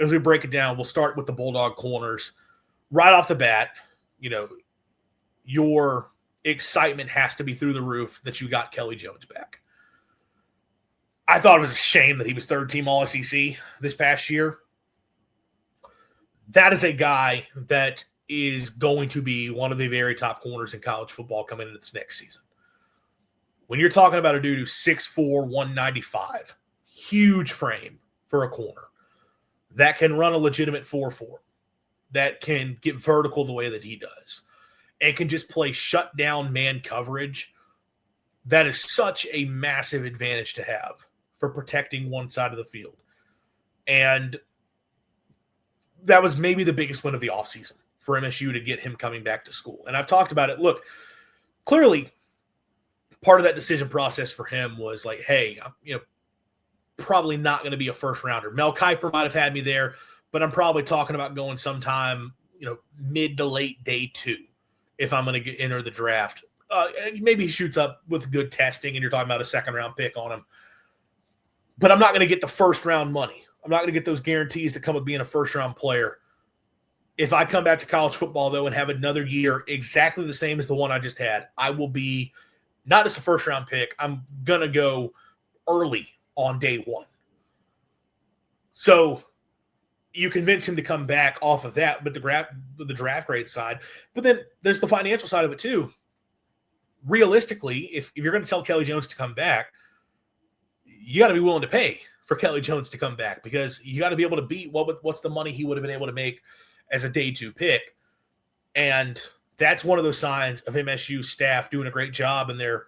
as we break it down, we'll start with the Bulldog corners. Right off the bat, your excitement has to be through the roof that you got Kelley Jones back. I thought it was a shame that he was third-team All-SEC this past year. That is a guy that is going to be one of the very top corners in college football coming into this next season. When you're talking about a dude who's 6'4", 195, huge frame for a corner, that can run a legitimate 4-4, that can get vertical the way that he does, and can just play shut-down man coverage, that is such a massive advantage to have for protecting one side of the field. And that was maybe the biggest win of the offseason for MSU to get him coming back to school. And I've talked about it. Look, clearly part of that decision process for him was like, hey, I'm probably not going to be a first rounder. Mel Kiper might have had me there, but I'm probably talking about going sometime, mid to late day 2 if I'm going to enter the draft. Maybe he shoots up with good testing and you're talking about a second round pick on him. But I'm not going to get the first round money. I'm not going to get those guarantees that come with being a first round player. If I come back to college football, though, and have another year exactly the same as the one I just had, I will be not just a first round pick. I'm going to go early on day 1. So you convince him to come back off of that, but the draft grade side. But then there's the financial side of it too. Realistically, if you're going to tell Kelley Jones to come back, you got to be willing to pay for Kelley Jones to come back, because you got to be able to beat what's the money he would have been able to make as a day 2 pick. And that's one of those signs of MSU staff doing a great job in their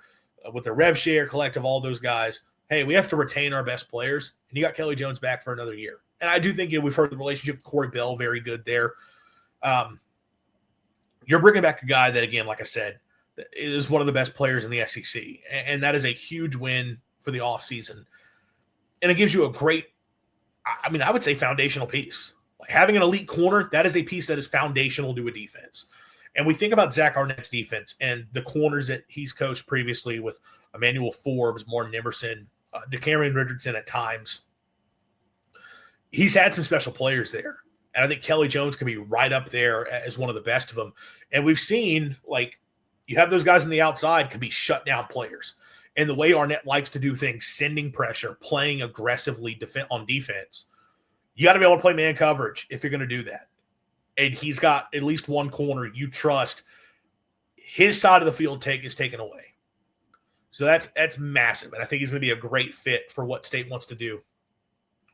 with their rev share collective, all those guys. Hey, we have to retain our best players, and you got Kelley Jones back for another year. And I do think we've heard the relationship with Corey Bell very good there. You're bringing back a guy that, again, like I said, is one of the best players in the SEC, and that is a huge win for the offseason. And it gives you a great, I would say foundational piece. Like having an elite corner, that is a piece that is foundational to a defense. And we think about Zach Arnett's defense and the corners that he's coached previously with Emmanuel Forbes, Martin Emerson, DeCameron Richardson at times. He's had some special players there. And I think Kelley Jones can be right up there as one of the best of them. And we've seen, like, you have those guys on the outside can be shut down players. And the way Arnett likes to do things, sending pressure, playing aggressively on defense, you got to be able to play man coverage if you're going to do that. And he's got at least one corner you trust. His side of the field is taken away. So that's massive. And I think he's going to be a great fit for what State wants to do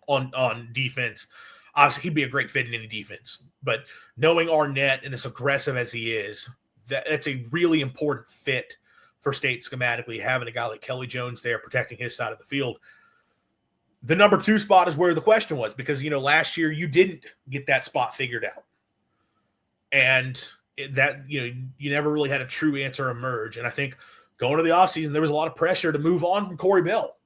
on defense. Obviously, he'd be a great fit in any defense. But knowing Arnett and as aggressive as he is, that's a really important fit for State schematically, having a guy like Kelley Jones there protecting his side of the field. The number 2 spot is where the question was, because, last year you didn't get that spot figured out. And that, you never really had a true answer emerge. And I think going to the offseason, there was a lot of pressure to move on from Corey Bell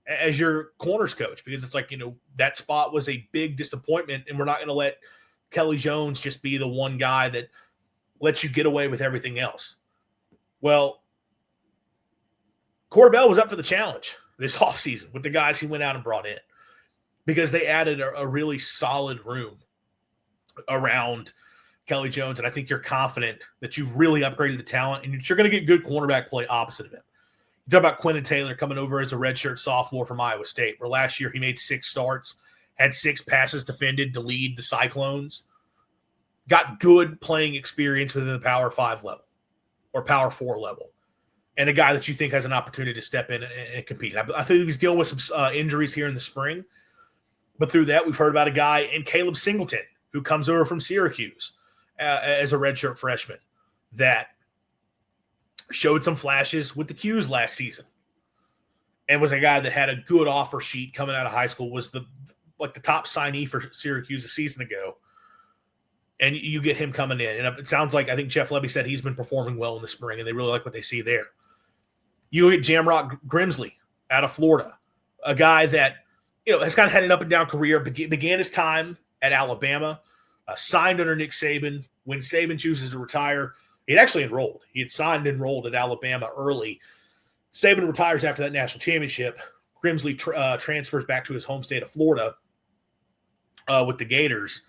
as your corners coach, because it's like, that spot was a big disappointment, and we're not going to let Kelley Jones just be the one guy that lets you get away with everything else. Well, Corey Bell was up for the challenge this offseason with the guys he went out and brought in, because they added a really solid room around Kelley Jones. And I think you're confident that you've really upgraded the talent, and you're going to get good cornerback play opposite of him. You talk about Quentin Taylor coming over as a redshirt sophomore from Iowa State, where last year he made 6 starts, had 6 passes defended to lead the Cyclones, got good playing experience within the Power 5 level or Power 4 level, and a guy that you think has an opportunity to step in and compete. I think he's dealing with some injuries here in the spring, but through that, we've heard about a guy in Caleb Singleton who comes over from Syracuse as a redshirt freshman that showed some flashes with the Qs last season and was a guy that had a good offer sheet coming out of high school, was the top signee for Syracuse a season ago. And you get him coming in. And it sounds like, I think Jeff Lebby said he's been performing well in the spring, and they really like what they see there. You get Jamrock Grimsley out of Florida, a guy that, has kind of had an up and down career, began his time at Alabama, signed under Nick Saban. When Saban chooses to retire, he'd actually enrolled. He had signed and enrolled at Alabama early. Saban retires after that national championship. Grimsley transfers back to his home state of Florida with the Gators.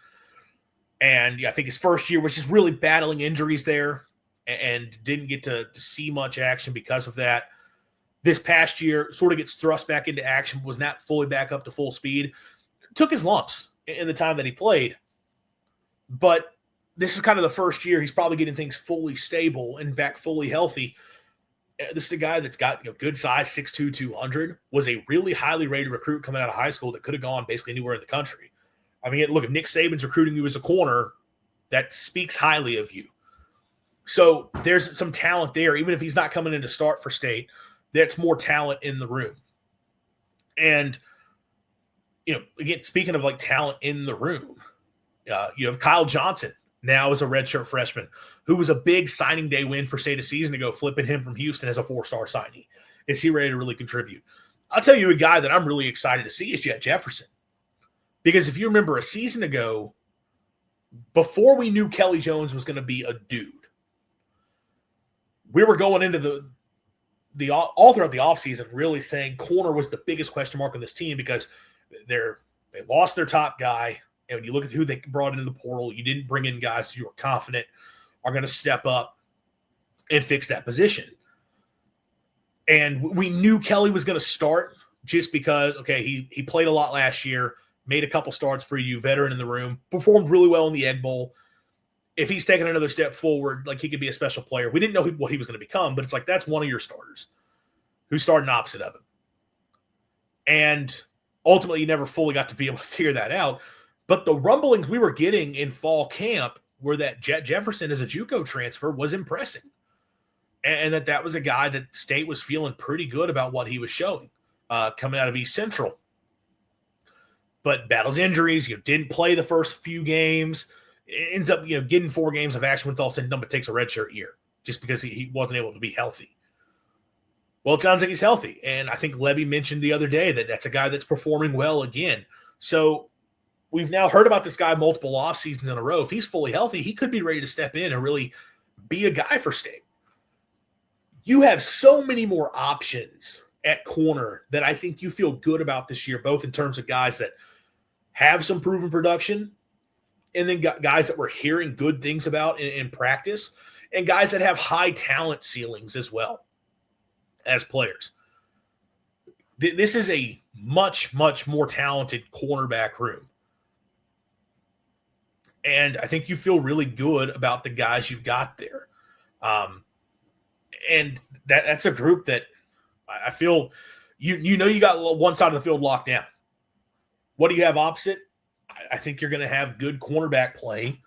And yeah, I think his first year was just really battling injuries there and didn't get to see much action because of that. This past year sort of gets thrust back into action, was not fully back up to full speed. Took his lumps in the time that he played. But this is kind of the first year he's probably getting things fully stable and back fully healthy. This is a guy that's got good size, 6'2", 200, was a really highly rated recruit coming out of high school that could have gone basically anywhere in the country. I mean, look, if Nick Saban's recruiting you as a corner, that speaks highly of you. So there's some talent there, even if he's not coming in to start for State. That's more talent in the room. And, again, speaking of like talent in the room, you have Kyle Johnson now as a redshirt freshman, who was a big signing day win for State a season ago, flipping him from Houston as a 4-star signee. Is he ready to really contribute? I'll tell you a guy that I'm really excited to see is Jet Jefferson. Because if you remember a season ago, before we knew Kelley Jones was going to be a dude, we were going into the all throughout the offseason really saying corner was the biggest question mark on this team because they lost their top guy. And when you look at who they brought into the portal, you didn't bring in guys who you were confident are going to step up and fix that position. And we knew Kelley was going to start just because, okay, he played a lot last year, made a couple starts for you, veteran in the room, performed really well in the Egg Bowl. If he's taking another step forward, like he could be a special player. We didn't know what he was going to become, but it's like that's one of your starters who's starting opposite of him. And ultimately, you never fully got to be able to figure that out. But the rumblings we were getting in fall camp were that Jet Jefferson as a JUCO transfer was impressing. And that was a guy that State was feeling pretty good about what he was showing coming out of East Central. But battles injuries, didn't play the first few games. It ends up, getting 4 games of action when it's all said and done, but takes a redshirt year just because he wasn't able to be healthy. Well, it sounds like he's healthy. And I think Levy mentioned the other day that that's a guy that's performing well again. So we've now heard about this guy multiple off seasons in a row. If he's fully healthy, he could be ready to step in and really be a guy for State. You have so many more options at corner that I think you feel good about this year, both in terms of guys that have some proven production and then guys that we're hearing good things about in practice and guys that have high talent ceilings as well as players. This is a much, much more talented cornerback room. And I think you feel really good about the guys you've got there. And that's a group that I feel you got one side of the field locked down. What do you have opposite? I think you're going to have good cornerback play,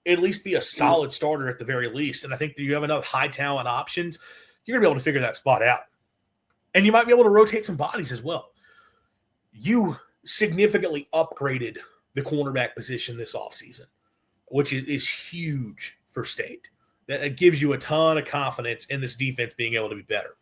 at least be a solid starter at the very least. And I think that you have enough high talent options, you're going to be able to figure that spot out. And you might be able to rotate some bodies as well. You significantly upgraded the cornerback position this offseason, which is huge for State. That gives you a ton of confidence in this defense being able to be better.